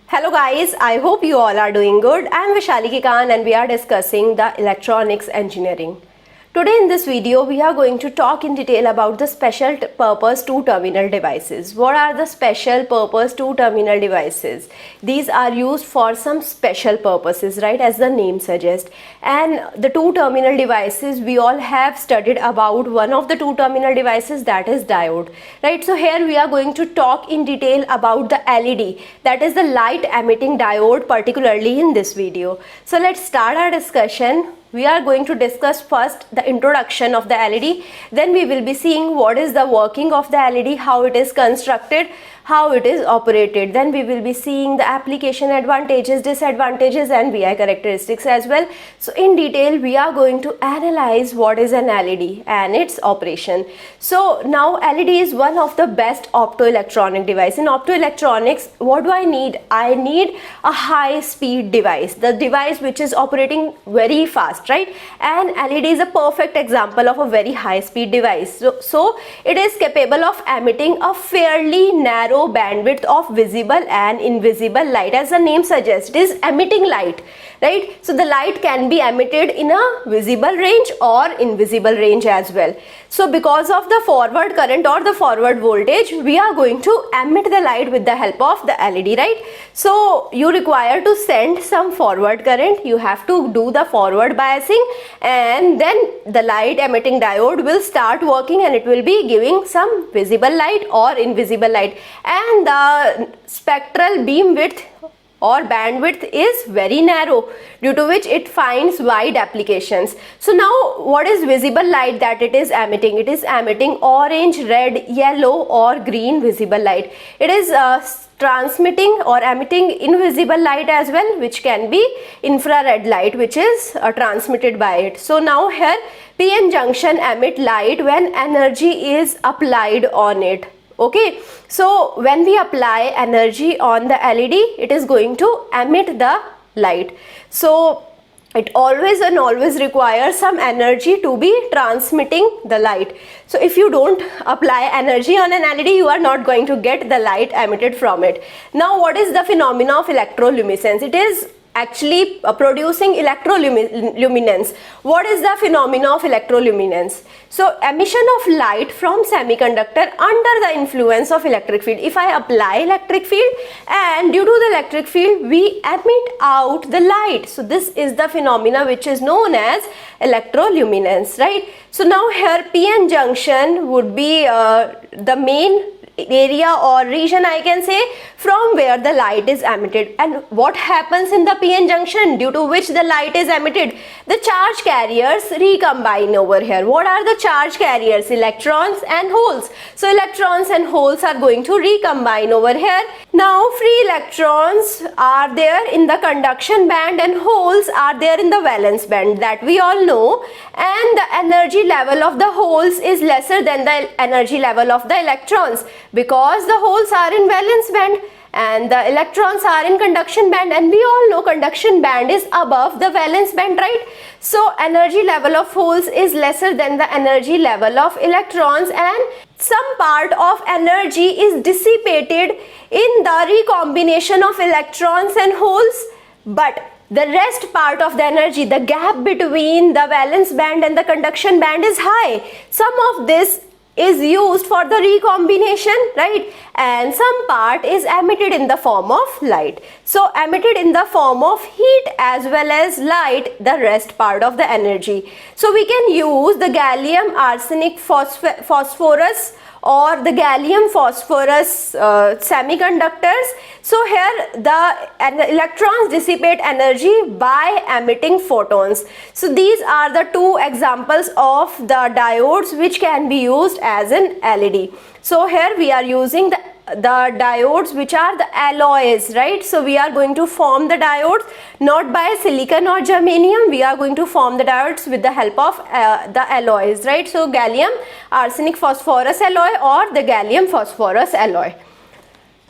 Hello guys, I hope you all are doing good. I am Vaishali Kikan and we are discussing the electronics engineering. Today in this video, we are going to talk in detail about the special purpose two-terminal devices. What are the special purpose two-terminal devices? These are used for some special purposes, right, as the name suggests. And the two-terminal devices, we all have studied about one of the two-terminal devices, that is diode, right? So here we are going to talk in detail about the LED, that is the light emitting diode, particularly in this video. So let's start our discussion. We are going to discuss first the introduction of the LED, then we will be seeing what is the working of the LED, how it is constructed, how it is operated. Then we will be seeing the application advantages, disadvantages and VI characteristics as well. So in detail we are going to analyze what is an LED and its operation. So now LED is one of the best optoelectronic device. In optoelectronics, what do I need? I need a high speed device, the device which is operating very fast, right? And LED is a perfect example of a very high speed device. So it is capable of emitting a fairly narrow bandwidth of visible and invisible light. As the name suggests, it is emitting light, right? So the light can be emitted in a visible range or invisible range as well. So because of the forward current or the forward voltage, we are going to emit the light with the help of the LED, right? So you require to send some forward current, you have to do the forward biasing, and then the light emitting diode will start working and it will be giving some visible light or invisible light. And the spectral beam width or bandwidth is very narrow, due to which it finds wide applications. So now what is visible light that it is emitting? It is emitting orange, red, yellow or green visible light. It is transmitting or emitting invisible light as well, which can be infrared light, which is transmitted by it. So now here PN junction emit light when energy is applied on it. Okay, so when we apply energy on the LED, it is going to emit the light. So it always and always requires some energy to be transmitting the light. So if you don't apply energy on an LED, you are not going to get the light emitted from it. Now what is the phenomena of electroluminescence? It is actually producing electroluminance. What is the phenomena of electroluminance? So emission of light from semiconductor under the influence of electric field. If I apply electric field and due to the electric field we emit out the light. So this is the phenomena which is known as electroluminance, right? So now here PN junction would be the main area or region, I can say, from where the light is emitted. And what happens in the PN junction due to which the light is emitted? The charge carriers recombine over here. What are the charge carriers? Electrons and holes. So electrons and holes are going to recombine over here. Now free electrons are there in the conduction band and holes are there in the valence band, that we all know, and the energy level of the holes is lesser than the energy level of the electrons, because the holes are in valence band and the electrons are in conduction band, and we all know conduction band is above the valence band, right? So energy level of holes is lesser than the energy level of electrons, and some part of energy is dissipated in the recombination of electrons and holes, but the rest part of the energy, the gap between the valence band and the conduction band is high. Some of this is used for the recombination, right? And some part is emitted in the form of light. So emitted in the form of heat as well as light, the rest part of the energy. So we can use the gallium arsenic phosphorus or the gallium phosphorus semiconductors. So here the electrons dissipate energy by emitting photons. So these are the two examples of the diodes which can be used as an LED. So here we are using the diodes which are the alloys, right? So we are going to form the diodes not by silicon or germanium, we are going to form the diodes with the help of the alloys, right? So gallium arsenic phosphorus alloy or the gallium phosphorus alloy.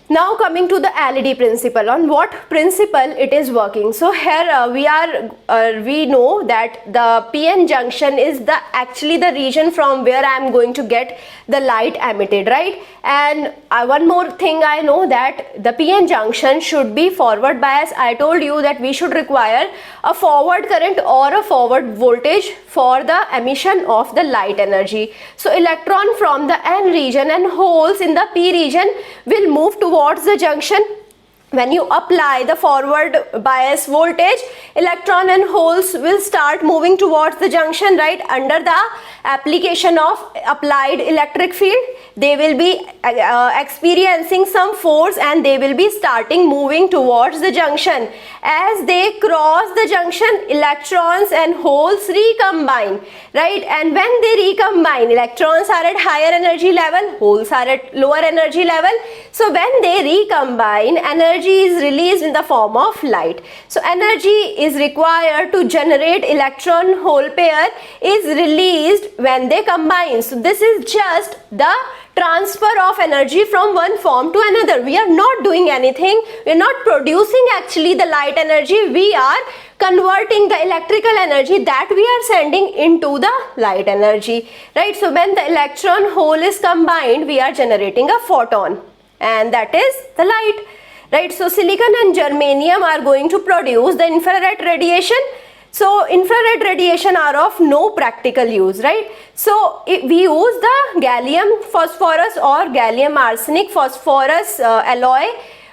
Now coming to the LED principle, on what principle it is working. So here we know that the PN junction is actually the region from where I am going to get the light emitted, right? And one more thing I know, that the PN junction should be forward bias. I told you that we should require a forward current or a forward voltage for the emission of the light energy. So electron from the N region and holes in the P region will move towards the junction. When you apply the forward bias voltage, electron and holes will start moving towards the junction, right? Under the application of applied electric field, they will be experiencing some force and they will be starting moving towards the junction. As they cross the junction, electrons and holes recombine, right? And when they recombine, electrons are at higher energy level, holes are at lower energy level. So when they recombine, energy is released in the form of light. So energy is required to generate electron hole pair is released when they combine. So this is just the transfer of energy from one form to another. We are not doing anything. We are not producing actually the light energy. We are converting the electrical energy that we are sending into the light energy, right? So when the electron hole is combined, we are generating a photon, and that is the light, right? So silicon and germanium are going to produce the infrared radiation. So infrared radiation are of no practical use, right? So we use the gallium phosphorus or gallium arsenic phosphorus alloy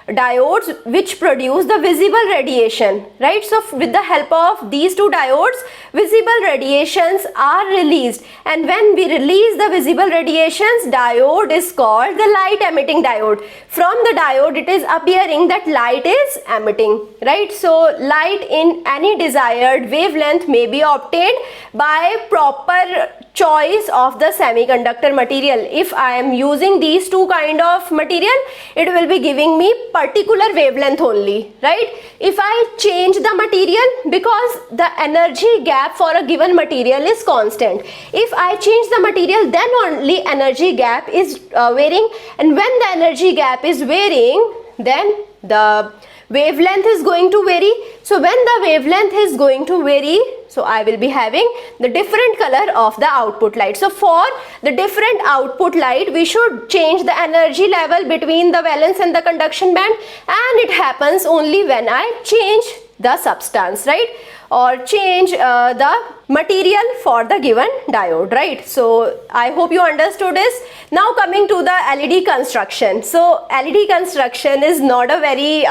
diodes which produce the visible radiation, right? So with the help of these two diodes, visible radiations are released, and when we release the visible radiations, diode is called the light emitting diode. From the diode it is appearing that light is emitting, right? So light in any desired wavelength may be obtained by proper choice of the semiconductor material. If I am using these two kind of material, it will be giving me particular wavelength only, right? If I change the material, because the energy gap for a given material is constant, if I change the material, then only energy gap is varying, and when the energy gap is varying, then the wavelength is going to vary. So when the wavelength is going to vary, so I will be having the different color of the output light. So for the different output light, we should change the energy level between the valence and the conduction band, and it happens only when I change the substance, right? Or change the material for the given diode, right? So I hope you understood this. Now coming to the LED construction. So LED construction is not a very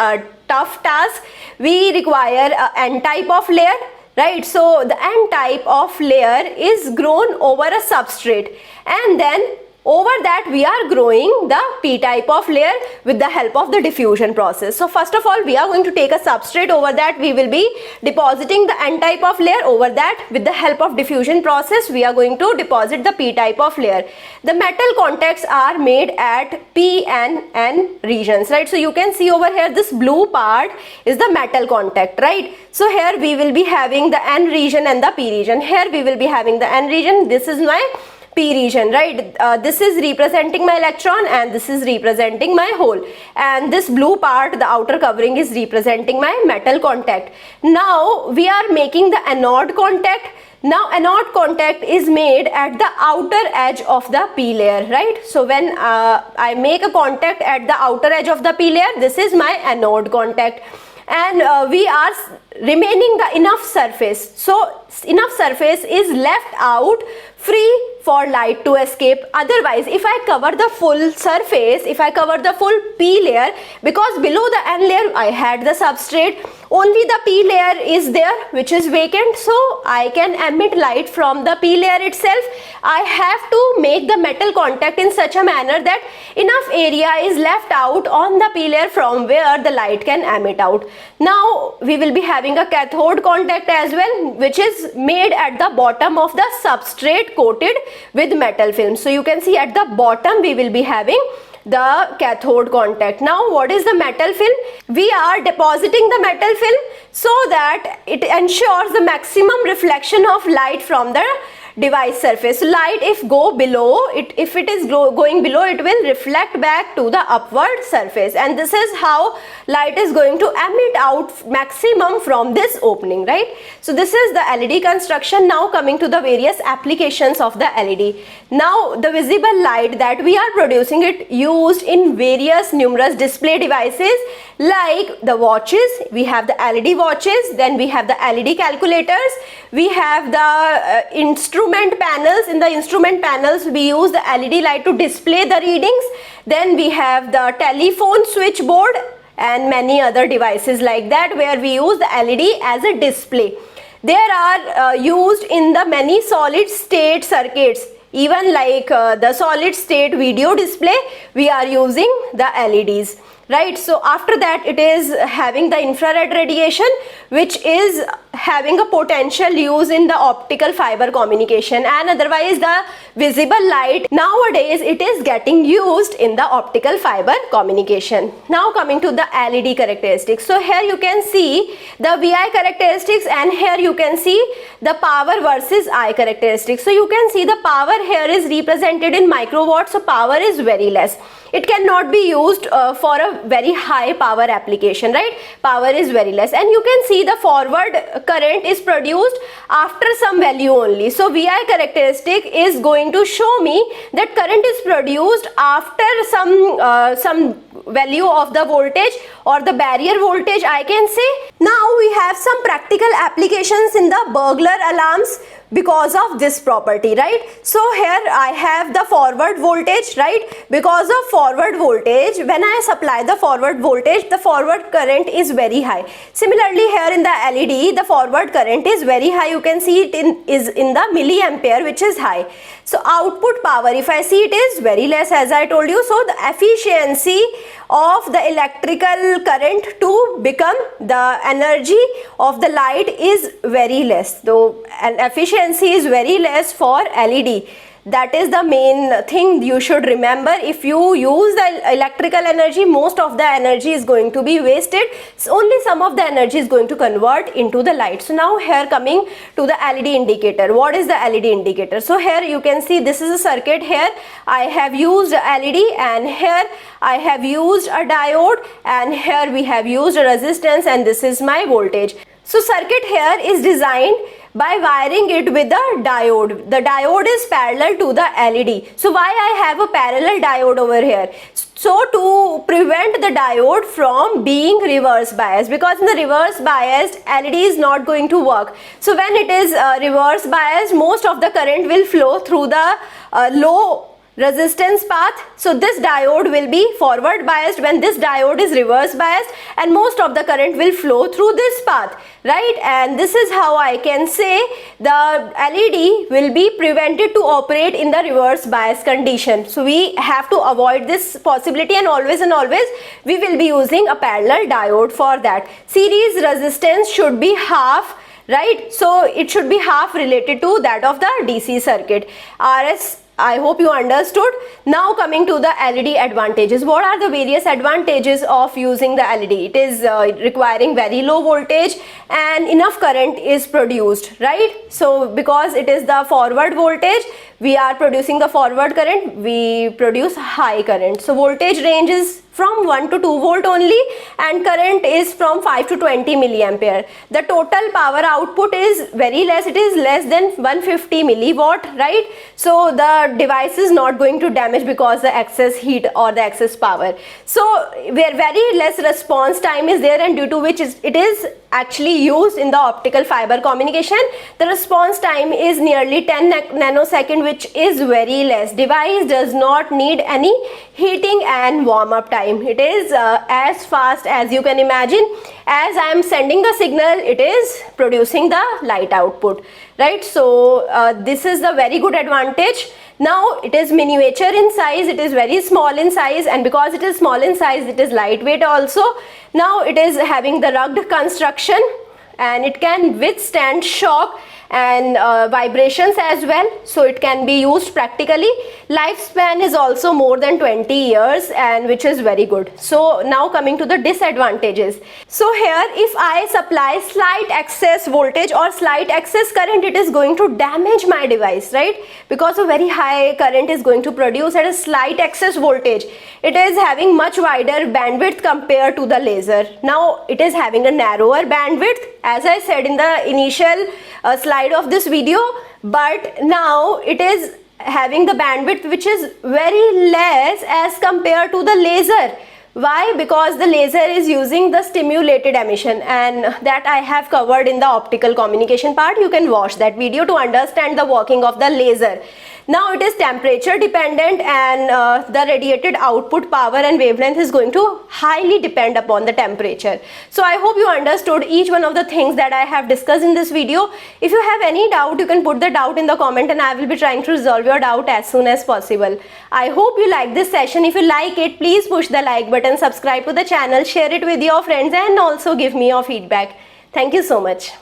tough task. We require an N-type of layer, right? So the N-type of layer is grown over a substrate, and then over that we are growing the P-type of layer with the help of the diffusion process. So first of all, we are going to take a substrate. Over that we will be depositing the N-type of layer. Over that, with the help of diffusion process, we are going to deposit the P-type of layer. The metal contacts are made at P and N regions, right? So you can see over here, this blue part is the metal contact, right? So here we will be having the N region and the P region. Here we will be having the N region. This is my P region, right? This is representing my electron and this is representing my hole, and this blue part, the outer covering, is representing my metal contact. Now we are making the anode contact. Now anode contact is made at the outer edge of the P layer, right? So when I make a contact at the outer edge of the P layer, this is my anode contact, and we are remaining the enough surface. So enough surface is left out free for light to escape. Otherwise, if I cover the full surface, if I cover the full P layer, because below the N layer I had the substrate, only the P layer is there which is vacant, so I can emit light from the P layer itself. I have to make the metal contact in such a manner that enough area is left out on the P layer from where the light can emit out. Now we will be having a cathode contact as well, which is made at the bottom of the substrate coated with metal film. So you can see at the bottom we will be having the cathode contact. Now what is the metal film? We are depositing the metal film so that it ensures the maximum reflection of light from the device surface. So light if go below it, if it is going below, it will reflect back to the upward surface, and this is how light is going to emit out maximum from this opening, right? So this is the LED construction. Now coming to the various applications of the LED. Now the visible light that we are producing, it used in various numerous display devices like the watches. We have the LED watches, then we have the LED calculators, we have the instrument panels. In the instrument panels we use the LED light to display the readings. Then we have the telephone switchboard and many other devices like that where we use the LED as a display. There are used in the many solid state circuits, even like the solid state video display, we are using the LEDs, right? So after that, it is having the infrared radiation, which is having a potential use in the optical fiber communication, and otherwise the visible light nowadays it is getting used in the optical fiber communication. Now coming to the LED characteristics. So here you can see the VI characteristics, and here you can see the power versus I characteristics. So you can see the power here is represented in microwatts, so power is very less. It cannot be used for a very high power application, right? Power is very less, and you can see the forward current is produced after some value only. So VI characteristic is going to show me that current is produced after some value of the voltage or the barrier voltage, I can say. Now we have some practical applications in the burglar alarms because of this property, right? So here I have the forward voltage, right? Because of forward voltage, when I supply the forward voltage, the forward current is very high. Similarly here in the LED, the forward current is very high. You can see it is in the milliampere, which is high. So output power, if I see, it is very less, as I told you. So the efficiency of the electrical current to become the energy of the light is very less, though an efficiency is very less for LED. That is the main thing you should remember. If you use the electrical energy, most of the energy is going to be wasted. So only some of the energy is going to convert into the light. So now here coming to the LED indicator. What is the LED indicator? So here you can see this is a circuit. Here I have used LED, and here I have used a diode, and here we have used a resistance, and this is my voltage. So circuit here is designed by wiring it with the diode. The diode is parallel to the LED. So why I have a parallel diode over here? So to prevent the diode from being reverse biased, because in the reverse biased LED is not going to work. So when it is reverse biased, most of the current will flow through the low resistance path. So this diode will be forward biased when this diode is reverse biased, and most of the current will flow through this path, right? And this is how I can say the LED will be prevented to operate in the reverse bias condition. So we have to avoid this possibility, and always we will be using a parallel diode for that. Series resistance should be half, right? So it should be half related to that of the DC circuit. RS, I hope you understood. Now coming to the LED advantages. What are the various advantages of using the LED? It is requiring very low voltage and enough current is produced, right? So because it is the forward voltage, we are producing the forward current, we produce high current. So voltage range is from 1 to 2 volt only, and current is from 5 to 20 milliampere. The total power output is very less, it is less than 150 milliwatt, right? So the device is not going to damage because the excess heat or the excess power. So where very less response time is there, and due to which it is actually used in the optical fiber communication, the response time is nearly 10 nanosecond, which is very less. Device does not need any heating and warm up time. It is as fast as you can imagine. As I am sending the signal, it is producing the light output, right? So this is the very good advantage. Now it is miniature in size, it is very small in size, and because it is small in size, it is lightweight also. Now it is having the rugged construction, and it can withstand shock and vibrations as well, so it can be used practically. Lifespan is also more than 20 years, and which is very good. So now coming to the disadvantages. So here, if I supply slight excess voltage or slight excess current, it is going to damage my device, right? Because a very high current is going to produce at a slight excess voltage. It is having much wider bandwidth compared to the laser. Now it is having a narrower bandwidth, as I said in the initial slide of this video, but now it is having the bandwidth which is very less as compared to the laser. Why? Because the laser is using the stimulated emission, and that I have covered in the optical communication part. You can watch that video to understand the working of the laser. Now it is temperature dependent, and the radiated output power and wavelength is going to highly depend upon the temperature. So I hope you understood each one of the things that I have discussed in this video. If you have any doubt, you can put the doubt in the comment, and I will be trying to resolve your doubt as soon as possible. I hope you like this session. If you like it, please push the like button, subscribe to the channel, share it with your friends, and also give me your feedback. Thank you so much.